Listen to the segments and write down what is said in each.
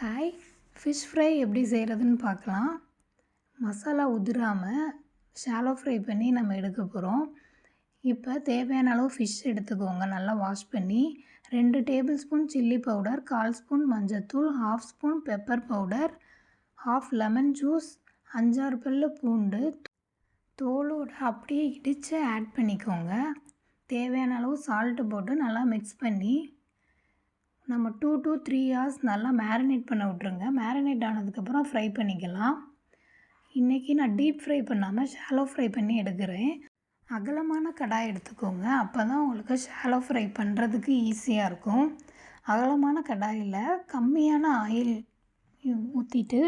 Hi, fish fry எப்படி செய்கிறதுன்னு பார்க்கலாம். மசாலா உதிராமல் ஷாலோ ஃப்ரை பண்ணி நம்ம எடுக்க போகிறோம். இப்போ தேவையான அளவு ஃபிஷ் எடுத்துக்கோங்க. நல்லா வாஷ் பண்ணி 2 table spoon chilli powder, 1/4 spoon மஞ்சத்தூள், 1/2 spoon pepper powder, 1/2 lemon juice, 5-6 பல்லு பூண்டு தோலோடு அப்படியே இடித்து ஆட் பண்ணிக்கோங்க. தேவையான அளவு சால்ட்டு போட்டு நல்லா மிக்ஸ் பண்ணி நம்ம 2 to 3 hours நல்லா மேரினேட் பண்ண விட்ருங்க. மேரினேட் ஆனதுக்கப்புறம் ஃப்ரை பண்ணிக்கலாம். இன்றைக்கி நான் டீப் ஃப்ரை பண்ணாமல் ஷாலோ ஃப்ரை பண்ணி எடுக்கிறேன். அகலமான கடாய் எடுத்துக்கோங்க. அப்போ தான் உங்களுக்கு ஷாலோ ஃப்ரை பண்ணுறதுக்கு ஈஸியாக இருக்கும். அகலமான கடாயில் கம்மியான ஆயில் ஊற்றிட்டு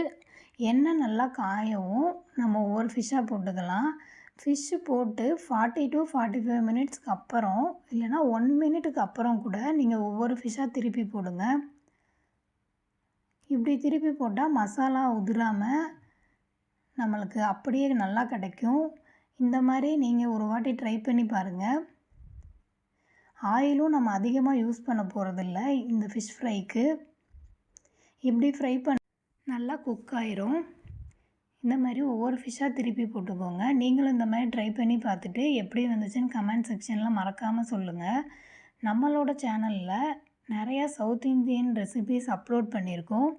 எண்ணெய் நல்லா காயவும் நம்ம ஒவ்வொரு ஃபிஷ்ஷாக போட்டுக்கலாம். ஃபிஷ்ஷு போட்டு 40 to 45 மினிட்ஸ்க்கு அப்புறம் இல்லைனா 1 மினிட்டுக்கு அப்புறம் கூட நீங்கள் ஒவ்வொரு ஃபிஷ்ஷாக திருப்பி போடுங்க. இப்படி திருப்பி போட்டால் மசாலா உதிராமல் நம்மளுக்கு அப்படியே நல்லா கிடைக்கும். இந்த மாதிரி நீங்கள் ஒரு வாட்டி ட்ரை பண்ணி பாருங்கள். ஆயிலும் நம்ம அதிகமாக யூஸ் பண்ண போகிறதில்ல இந்த ஃபிஷ் ஃப்ரைக்கு. இப்படி ஃப்ரை பண்ண நல்லா குக் ஆயிரும். இந்த மாதிரி ஒவ்வொரு ஃபிஷ்ஷாக திருப்பி போட்டுக்கோங்க. நீங்களும் இந்த மாதிரி ட்ரை பண்ணி பார்த்துட்டு எப்படி வந்துச்சுன்னு கமெண்ட் செக்ஷனில் மறக்காமல் சொல்லுங்கள். நம்மளோட சேனலில் நிறையா சவுத் இந்தியன் ரெசிபீஸ் அப்லோட் பண்ணியிருக்கோம்.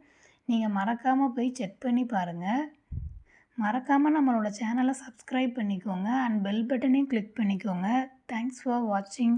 நீங்கள் மறக்காமல் போய் செக் பண்ணி பாருங்கள். மறக்காமல் நம்மளோட சேனலை சப்ஸ்கிரைப் பண்ணிக்கோங்க அண்ட் பெல் பட்டனையும் கிளிக் பண்ணிக்கோங்க. தேங்க்ஸ் ஃபார் வாட்சிங்.